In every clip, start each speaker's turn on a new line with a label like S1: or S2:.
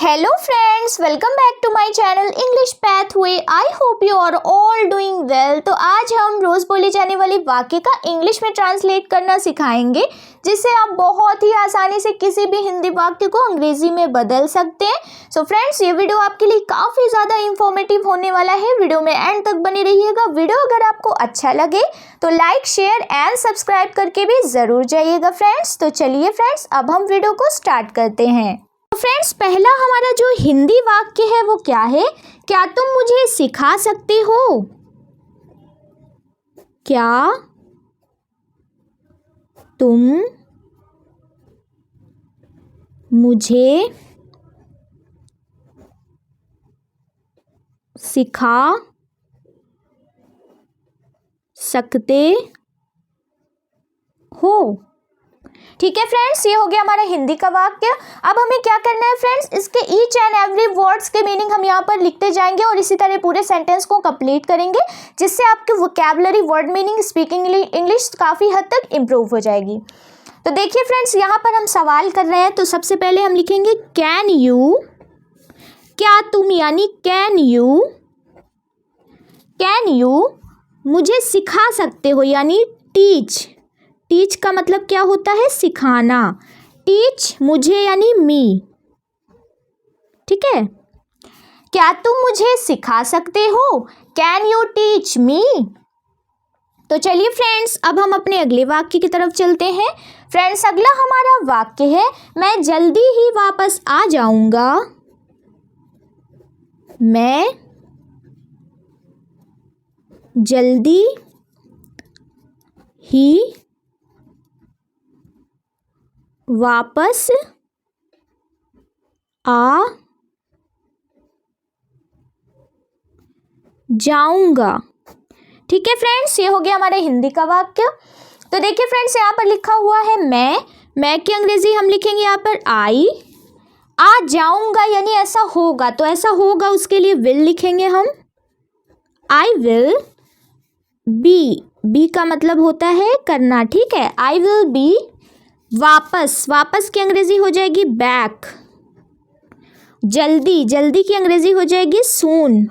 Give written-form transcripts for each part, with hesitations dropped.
S1: Hello friends, welcome back to my channel English Pathway. I hope you are all doing well. तो आज हम रोज़ बोले जाने वाले वाक्य का इंग्लिश में ट्रांसलेट करना सिखाएंगे, जिससे आप बहुत ही आसानी से किसी भी हिंदी वाक्य को अंग्रेजी में बदल सकते हैं. सो फ्रेंड्स, ये वीडियो आपके लिए काफ़ी ज़्यादा इंफॉर्मेटिव होने वाला है. वीडियो में एंड तक बने रहिएगा. वीडियो अगर आपको अच्छा लगे तो लाइक, शेयर एंड सब्सक्राइब करके भी ज़रूर जाइएगा फ्रेंड्स. तो चलिए फ्रेंड्स, अब हम वीडियो को स्टार्ट करते हैं. फ्रेंड्स, पहला हमारा जो हिंदी वाक्य है वो क्या है? क्या तुम मुझे सिखा सकते हो? क्या तुम मुझे सिखा सकते हो? ठीक है फ्रेंड्स, ये हो गया हमारा हिंदी का वाक्य. अब हमें क्या करना है फ्रेंड्स, इसके ईच एंड एवरी वर्ड्स के मीनिंग हम यहाँ पर लिखते जाएंगे और इसी तरह पूरे सेंटेंस को कंप्लीट करेंगे, जिससे आपकी vocabulary, word meaning, speaking English काफ़ी हद तक इम्प्रूव हो जाएगी. तो देखिए फ्रेंड्स, यहाँ पर हम सवाल कर रहे हैं. तो सबसे पहले हम लिखेंगे कैन यू. क्या तुम यानी कैन यू मुझे सिखा सकते हो यानी टीच. टीच का मतलब क्या होता है? सिखाना. टीच मुझे यानी मी. ठीक है, क्या तुम मुझे सिखा सकते हो? Can you teach me? तो चलिए फ्रेंड्स, अब हम अपने अगले वाक्य की तरफ चलते हैं. फ्रेंड्स, अगला हमारा वाक्य है मैं जल्दी ही वापस आ जाऊंगा. मैं जल्दी ही वापस आ जाऊंगा. ठीक है फ्रेंड्स, ये हो गया हमारे हिंदी का वाक्य. तो देखिए फ्रेंड्स, यहाँ पर लिखा हुआ है मैं की अंग्रेजी हम लिखेंगे यहाँ पर आई. आ जाऊंगा यानी ऐसा होगा, तो ऐसा होगा उसके लिए विल लिखेंगे हम. आई विल बी का मतलब होता है करना. ठीक है, आई विल बी वापस की अंग्रेजी हो जाएगी बैक. जल्दी की अंग्रेजी हो जाएगी सून.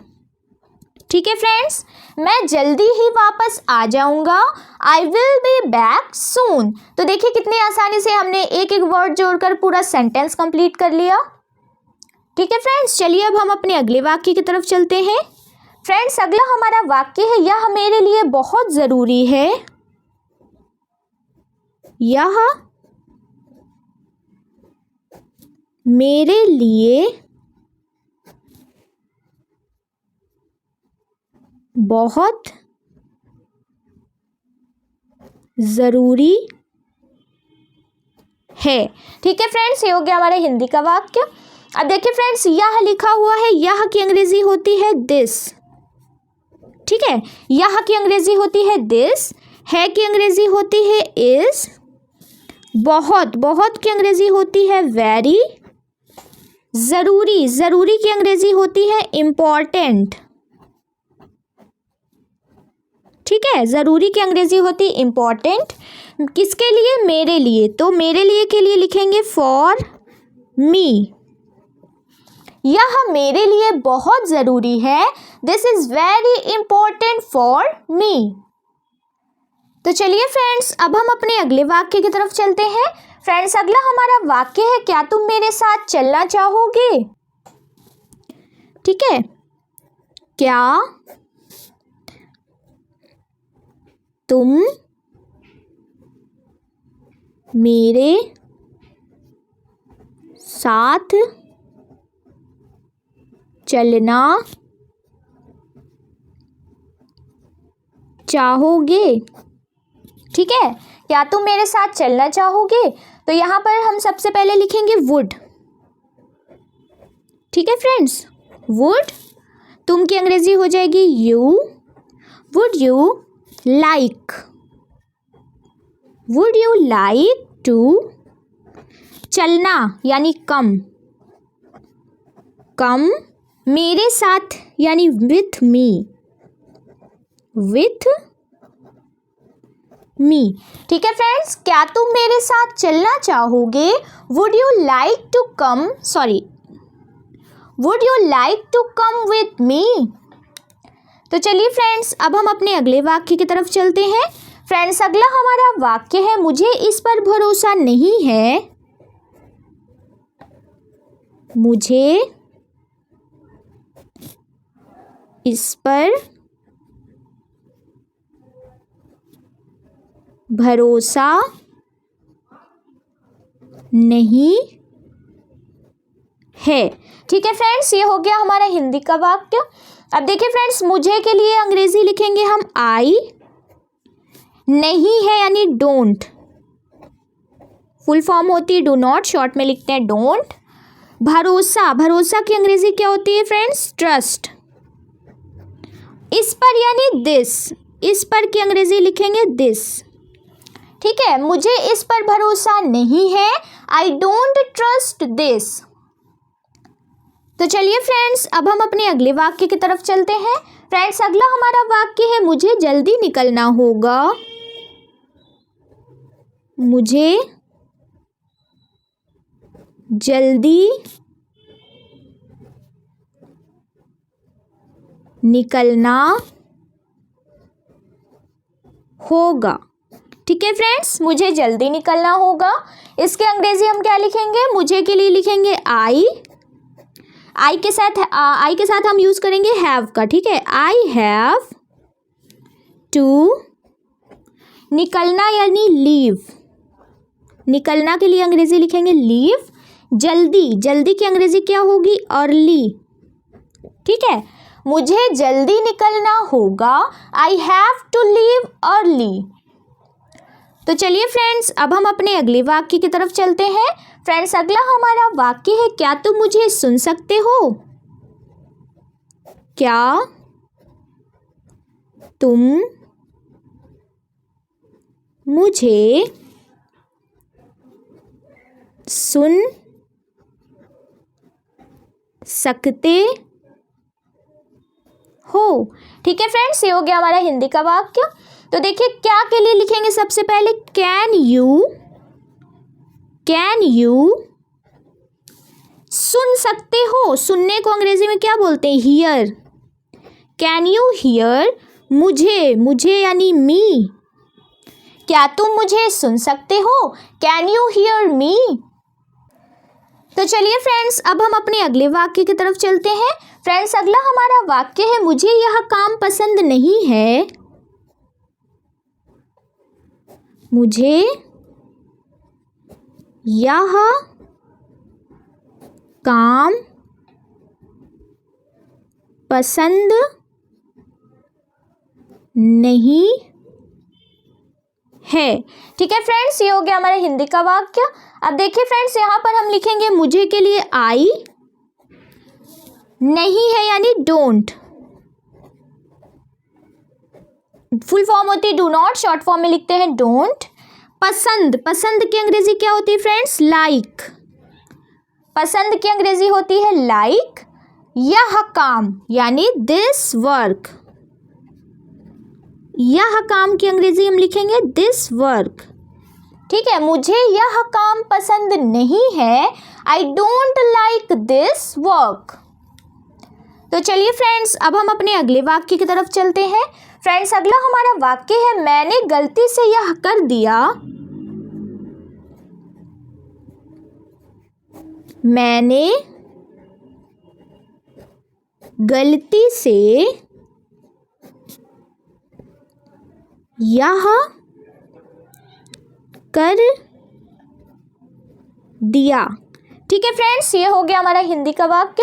S1: ठीक है फ्रेंड्स, मैं जल्दी ही वापस आ जाऊंगा. I will be back soon. तो देखिए कितनी आसानी से हमने एक एक वर्ड जोड़कर पूरा सेंटेंस कंप्लीट कर लिया. ठीक है फ्रेंड्स, चलिए अब हम अपने अगले वाक्य की तरफ चलते हैं. फ्रेंड्स, अगला हमारा वाक्य है यह मेरे लिए बहुत ज़रूरी है. यह मेरे लिए बहुत ज़रूरी है. ठीक है फ्रेंड्स, ये हो गया हमारा हिंदी का वाक्य. अब देखिए फ्रेंड्स, यह लिखा हुआ है, यह की अंग्रेजी होती है दिस. ठीक है, यह की अंग्रेजी होती है दिस. है की अंग्रेजी होती है इज. बहुत की अंग्रेजी होती है वेरी. ज़रूरी की अंग्रेजी होती है इम्पॉर्टेंट. ठीक है, ज़रूरी की अंग्रेजी होती है इम्पॉर्टेंट. किसके लिए? मेरे लिए. तो मेरे लिए के लिए लिखेंगे फॉर मी. यह मेरे लिए बहुत ज़रूरी है. This is very important for me. तो चलिए फ्रेंड्स, अब हम अपने अगले वाक्य की तरफ चलते हैं. फ्रेंड्स, अगला हमारा वाक्य है क्या तुम मेरे साथ चलना चाहोगे? ठीक है, क्या तुम मेरे साथ चलना चाहोगे? ठीक है, क्या तुम मेरे साथ चलना चाहोगे? तो यहाँ पर हम सबसे पहले लिखेंगे वुड. ठीक है फ्रेंड्स, वुड. तुम की अंग्रेजी हो जाएगी you. Would you like. Would you like to. चलना यानी कम. मेरे साथ यानी विथ मी. ठीक है फ्रेंड्स, क्या तुम मेरे साथ चलना चाहोगे? Would you like to come, would you like to come with me? तो चलिए फ्रेंड्स, अब हम अपने अगले वाक्य की तरफ चलते हैं। फ्रेंड्स, अगला हमारा वाक्य है, मुझे इस पर भरोसा नहीं है। मुझे इस पर भरोसा नहीं है। ठीक है फ्रेंड्स, ये हो गया हमारा हिंदी का वाक्य। अब देखिए फ्रेंड्स, मुझे के लिए अंग्रेजी लिखेंगे हम आई, नहीं है यानी डोंट, फुल फॉर्म होती है डू नॉट, शॉर्ट में लिखते हैं डोंट। भरोसा, भरोसा की अंग्रेजी क्या होती है फ्रेंड्स? ट्रस्ट। इस पर यानी दिस, इस पर की अंग्रेजी लिखेंगे दिस। ठीक है, मुझे इस पर भरोसा नहीं है, आई डोंट ट्रस्ट दिस। तो चलिए फ्रेंड्स, अब हम अपने अगले वाक्य की तरफ चलते हैं। फ्रेंड्स, अगला हमारा वाक्य है, मुझे जल्दी निकलना होगा। मुझे जल्दी निकलना होगा। ठीक है फ्रेंड्स, मुझे जल्दी निकलना होगा। इसके अंग्रेजी हम क्या लिखेंगे? मुझे के लिए लिखेंगे आई, आई के साथ हम यूज करेंगे हैव का। ठीक है, आई हैव टू, निकलना यानी लीव, निकलना के लिए अंग्रेजी लिखेंगे लीव। जल्दी, जल्दी की अंग्रेजी क्या होगी? अर्ली। ठीक है, मुझे जल्दी निकलना होगा, I have to leave early. तो चलिए फ्रेंड्स, अब हम अपने अगले वाक्य की तरफ चलते हैं। फ्रेंड्स, अगला हमारा वाक्य है, क्या तुम मुझे सुन सकते हो? क्या तुम मुझे सुन सकते हो? ठीक है फ्रेंड्स, ये हो गया हमारा हिंदी का वाक्य। तो देखिए, क्या के लिए लिखेंगे सबसे पहले? कैन यू सुन सकते हो? सुनने को अंग्रेजी में क्या बोलते हैं? हियर। कैन यू हियर मुझे यानी मी। क्या तुम मुझे सुन सकते हो? Can you hear me? तो चलिए फ्रेंड्स, अब हम अपने अगले वाक्य की तरफ चलते हैं। फ्रेंड्स, अगला हमारा वाक्य है, मुझे यह काम पसंद नहीं है। मुझे यह काम पसंद नहीं है। ठीक है फ्रेंड्स, ये हो गया हमारा हिंदी का वाक्य। अब देखिए फ्रेंड्स, यहाँ पर हम लिखेंगे मुझे के लिए आई, नहीं है यानी डोंट, फुल फॉर्म होती है डू नॉट, शॉर्ट फॉर्म में लिखते हैं डोंट। पसंद, पसंद की अंग्रेजी क्या होती है फ्रेंड्स? लाइक। पसंद की अंग्रेजी होती है लाइक। यह काम यानी दिस वर्क, यह काम की अंग्रेजी हम लिखेंगे दिस वर्क। ठीक है, मुझे यह काम पसंद नहीं है, I don't like this work. तो चलिए फ्रेंड्स, अब हम अपने अगले वाक्य की तरफ चलते हैं। फ्रेंड्स, अगला हमारा वाक्य है, मैंने गलती से यह कर दिया। मैंने गलती से यह कर दिया। ठीक है फ्रेंड्स, ये हो गया हमारा हिंदी का वाक्य।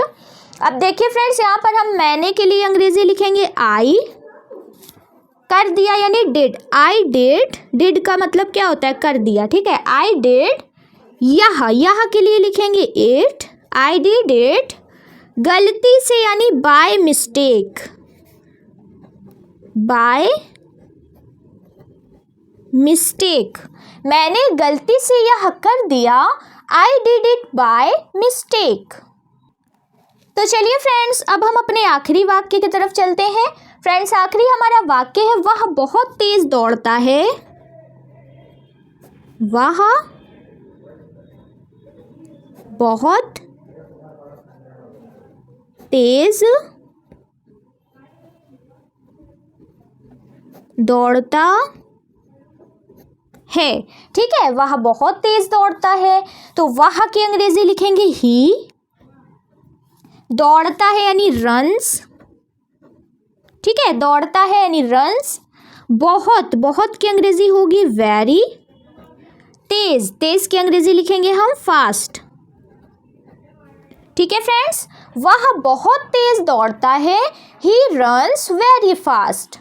S1: अब देखिए फ्रेंड्स, यहाँ पर हम मैंने के लिए अंग्रेजी लिखेंगे आई, कर दिया यानी डिड। आई डिड का मतलब क्या होता है? कर दिया। ठीक है, आई डिड। यह के लिए लिखेंगे इट, आई डिड इट। गलती से यानी बाय मिस्टेक, बाय मिस्टेक। मैंने गलती से यह कर दिया, I did it by mistake. तो चलिए फ्रेंड्स, अब हम अपने आखिरी वाक्य की तरफ चलते हैं। फ्रेंड्स, आखिरी हमारा वाक्य है, वह बहुत तेज दौड़ता है। वह बहुत तेज दौड़ता है। ठीक है, वह बहुत तेज दौड़ता है, तो वह की अंग्रेजी लिखेंगे ही। दौड़ता है यानी रन्स। ठीक है, दौड़ता है यानी रन्स। बहुत, बहुत की अंग्रेजी होगी वेरी। तेज, तेज की अंग्रेजी लिखेंगे हम फास्ट। ठीक है फ्रेंड्स, वह बहुत तेज दौड़ता है, he runs very fast.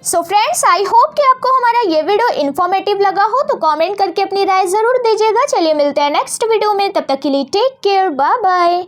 S1: So friends, I hope कि आपको हमारा ये वीडियो इन्फॉर्मेटिव लगा हो, तो कमेंट करके अपनी राय ज़रूर दीजिएगा। चलिए मिलते हैं नेक्स्ट वीडियो में, तब तक के लिए टेक केयर, बाय बाय।